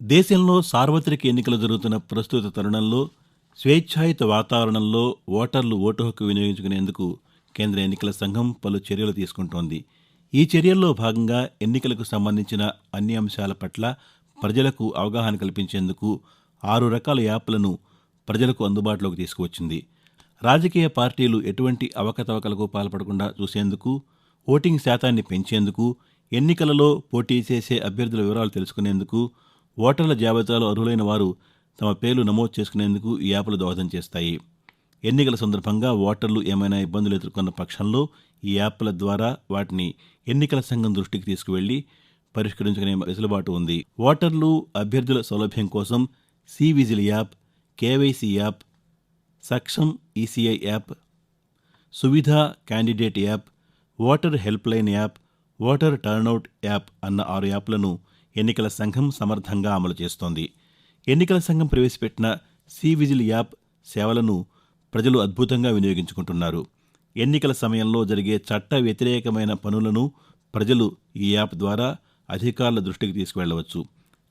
దేశంలో సార్వత్రిక ఎన్నికలు జరుగుతున్న ప్రస్తుత తరుణంలో స్వేచ్ఛాయుత వాతావరణంలో ఓటర్లు ఓటు హక్కు వినియోగించుకునేందుకు కేంద్ర ఎన్నికల సంఘం పలు చర్యలు తీసుకుంటోంది. ఈ చర్యల్లో భాగంగా ఎన్నికలకు సంబంధించిన అన్ని అంశాల పట్ల ప్రజలకు అవగాహన కల్పించేందుకు 6 రకాల యాప్లను ప్రజలకు అందుబాటులోకి తీసుకువచ్చింది. రాజకీయ పార్టీలు ఎటువంటి అవకతవకలకు పాల్పడకుండా చూసేందుకు, ఓటింగ్ శాతాన్ని పెంచేందుకు, ఎన్నికలలో పోటీ చేసే అభ్యర్థుల వివరాలు తెలుసుకునేందుకు, ఓటర్ల జాబితాలో అర్హులైన వారు తమ పేర్లు నమోదు చేసుకునేందుకు ఈ యాప్లు దోహదం చేస్తాయి. ఎన్నికల సందర్భంగా ఓటర్లు ఏమైనా ఇబ్బందులు ఎదుర్కొన్న పక్షంలో ఈ యాప్ల ద్వారా వాటిని ఎన్నికల సంఘం దృష్టికి తీసుకువెళ్లి పరిష్కరించుకునే వెసులుబాటు ఉంది. ఓటర్లు, అభ్యర్థుల సౌలభ్యం కోసం C-whistle app, KYC app, Saksham ECI app, Suvidha candidate app, voter helpline app, voter turnout app అన్న 6 యాప్లను ఎన్నికల సంఘం సమర్థంగా అమలు చేస్తోంది. ఎన్నికల సంఘం ప్రవేశపెట్టిన సి-విజిల్ యాప్ సేవలను ప్రజలు అద్భుతంగా వినియోగించుకుంటున్నారు. ఎన్నికల సమయంలో జరిగే చట్ట వ్యతిరేకమైన పనులను ప్రజలు ఈ యాప్ ద్వారా అధికారుల దృష్టికి తీసుకువెళ్లవచ్చు.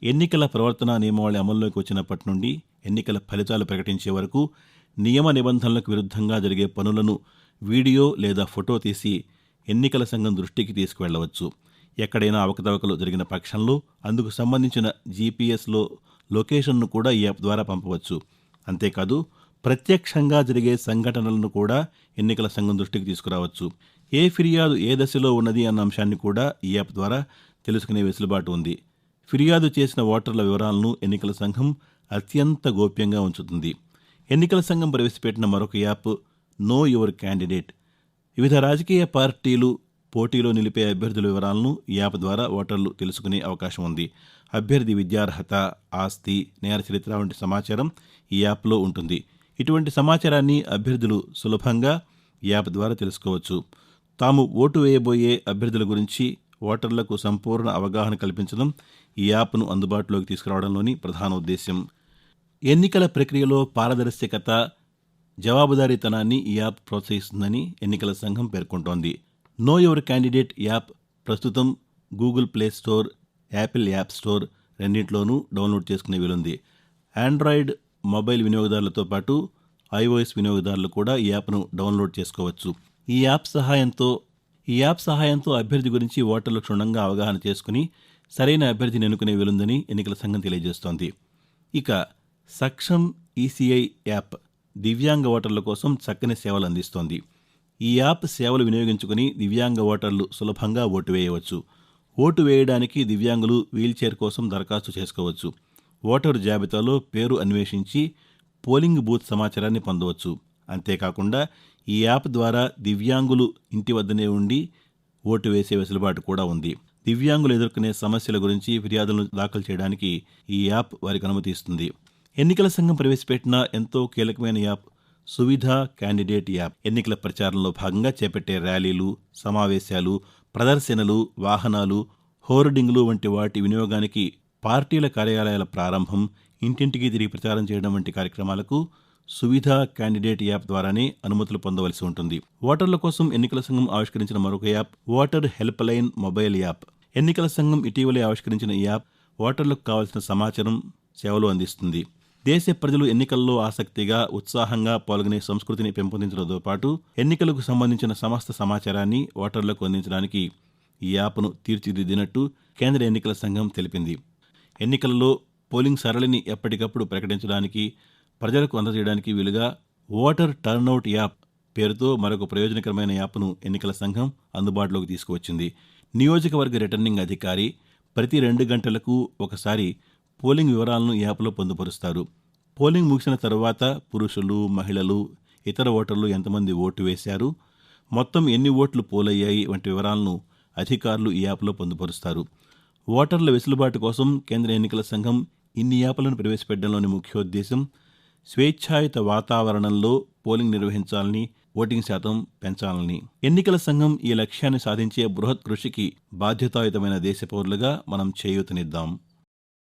ఎన్నికల ప్రవర్తన నియమావళి అమల్లోకి వచ్చినప్పటి నుండి ఎన్నికల ఫలితాలు ప్రకటించే వరకు నియమ నిబంధనలకు విరుద్ధంగా జరిగే పనులను వీడియో లేదా ఫోటో తీసి ఎన్నికల సంఘం దృష్టికి తీసుకువెళ్లవచ్చు. ఎక్కడైనా అవకతవకలు జరిగిన పక్షంలో అందుకు సంబంధించిన జీపీఎస్లో లొకేషన్ను కూడా ఈ యాప్ ద్వారా పంపవచ్చు. అంతేకాదు, ప్రత్యక్షంగా జరిగే సంఘటనలను కూడా ఎన్నికల సంఘం దృష్టికి తీసుకురావచ్చు. ఏ ఫిర్యాదు ఏ దశలో ఉన్నది అన్న అంశాన్ని కూడా ఈ యాప్ ద్వారా తెలుసుకునే వెసులుబాటు ఉంది. ఫిర్యాదు చేసిన ఓటర్ల వివరాలను ఎన్నికల సంఘం అత్యంత గోప్యంగా ఉంచుతుంది. ఎన్నికల సంఘం ప్రవేశపెట్టిన మరొక యాప్ నో యువర్ క్యాండిడేట్. వివిధ రాజకీయ పార్టీలు పోటీలో నిలిపే అభ్యర్థుల వివరాలను ఈ యాప్ ద్వారా ఓటర్లు తెలుసుకునే అవకాశం ఉంది. అభ్యర్థి విద్యార్హత, ఆస్తి, నేర చరిత్ర వంటి సమాచారం ఈ యాప్లో ఉంటుంది. ఇటువంటి సమాచారాన్ని అభ్యర్థులు సులభంగా ఈ యాప్ ద్వారా తెలుసుకోవచ్చు. తాము ఓటు వేయబోయే అభ్యర్థుల గురించి ఓటర్లకు సంపూర్ణ అవగాహన కల్పించడం ఈ యాప్ను అందుబాటులోకి తీసుకురావడంలోని ప్రధాన ఉద్దేశ్యం. ఎన్నికల ప్రక్రియలో పారదర్శకత, జవాబుదారీతనాన్ని ఈ యాప్ ప్రోత్సహిస్తుందని ఎన్నికల సంఘం పేర్కొంటోంది. నో యువర్ క్యాండిడేట్ యాప్ ప్రస్తుతం Google play store, Apple app store రెండింటిలోనూ డౌన్లోడ్ చేసుకునే వీలుంది. ఆండ్రాయిడ్ మొబైల్ వినియోగదారులతో పాటు ఐఓఎస్ వినియోగదారులు కూడా ఈ యాప్ను డౌన్లోడ్ చేసుకోవచ్చు. ఈ యాప్ సహాయంతో అభ్యర్థి గురించి ఓటర్లు క్షుణ్ణంగా అవగాహన చేసుకుని సరైన అభ్యర్థిని ఎన్నుకునే వీలుందని ఎన్నికల సంఘం తెలియజేస్తోంది. ఇక సక్షం ఈసీఐ యాప్ దివ్యాంగ ఓటర్ల కోసం చక్కని సేవలు అందిస్తోంది. ఈ యాప్ సేవలు వినియోగించుకుని దివ్యాంగ ఓటర్లు సులభంగా ఓటు వేయవచ్చు. ఓటు వేయడానికి దివ్యాంగులు వీల్చైర్ కోసం దరఖాస్తు చేసుకోవచ్చు. ఓటరు జాబితాలో పేరు అన్వేషించి పోలింగ్ బూత్ సమాచారాన్ని పొందవచ్చు. అంతేకాకుండా ఈ యాప్ ద్వారా దివ్యాంగులు ఇంటి వద్దనే ఉండి ఓటు వేసే వెసులుబాటు కూడా ఉంది. దివ్యాంగులు ఎదుర్కొనే సమస్యల గురించి ఫిర్యాదులను దాఖలు చేయడానికి ఈ యాప్ వారికి అనుమతిస్తుంది. ఎన్నికల సంఘం ప్రవేశపెట్టిన ఎంతో కీలకమైన యాప్ సువిధ క్యాండిడేట్ యాప్ ఎన్నికల ప్రచారంలో భాగంగా చేపట్టే ర్యాలీలు, సమావేశాలు, ప్రదర్శనలు, వాహనాలు, హోర్డింగ్లు వంటి వాటి వినియోగానికి, పార్టీల కార్యాలయాల ప్రారంభం, ఇంటింటికి తిరిగి ప్రచారం చేయడం వంటి కార్యక్రమాలకు సువిధ క్యాండిడేట్ యాప్ ద్వారానే అనుమతులు పొందవలసి ఉంటుంది. ఓటర్ల కోసం ఎన్నికల సంఘం ఆవిష్కరించిన మరొక app voter helpline mobile app. ఎన్నికల సంఘం ఇటీవలే ఆవిష్కరించిన ఈ యాప్ ఓటర్లకు కావాల్సిన సమాచారం, సేవలు అందిస్తుంది. దేశ ప్రజలు ఎన్నికల్లో ఆసక్తిగా, ఉత్సాహంగా పాల్గొనే సంస్కృతిని పెంపొందించడంతో పాటు ఎన్నికలకు సంబంధించిన సమస్త సమాచారాన్ని ఓటర్లకు అందించడానికి ఈ యాప్ను తీర్చిదిద్దినట్టు కేంద్ర ఎన్నికల సంఘం తెలిపింది. ఎన్నికలలో పోలింగ్ సరళిని ఎప్పటికప్పుడు ప్రకటించడానికి, ప్రజలకు అందజేయడానికి వీలుగా ఓటర్ టర్నౌట్ యాప్ పేరుతో మరొక ప్రయోజనకరమైన యాప్ను ఎన్నికల సంఘం అందుబాటులోకి తీసుకువచ్చింది. నియోజకవర్గ రిటర్నింగ్ అధికారి ప్రతి 2 గంటలకు ఒకసారి పోలింగ్ వివరాలను ఈ యాప్లో పొందుపరుస్తారు. పోలింగ్ ముగిసిన తర్వాత పురుషులు, మహిళలు, ఇతర ఓటర్లు ఎంతమంది ఓటు వేశారు, మొత్తం ఎన్ని ఓట్లు పోలయ్యాయి వంటి వివరాలను అధికారులు ఈ యాప్లో పొందుపరుస్తారు. ఓటర్ల వెసులుబాటు కోసం కేంద్ర ఎన్నికల సంఘం ఇన్ని యాప్లను ప్రవేశపెట్టడంలోని ముఖ్యోద్దేశం స్వేచ్ఛాయుత వాతావరణంలో పోలింగ్ నిర్వహించాలని, ఓటింగ్ శాతం పెంచాలని. ఎన్నికల సంఘం ఈ లక్ష్యాన్ని సాధించే బృహత్ కృషికి బాధ్యతాయుతమైన దేశ పౌరులుగా మనం చేయూతనిద్దాం.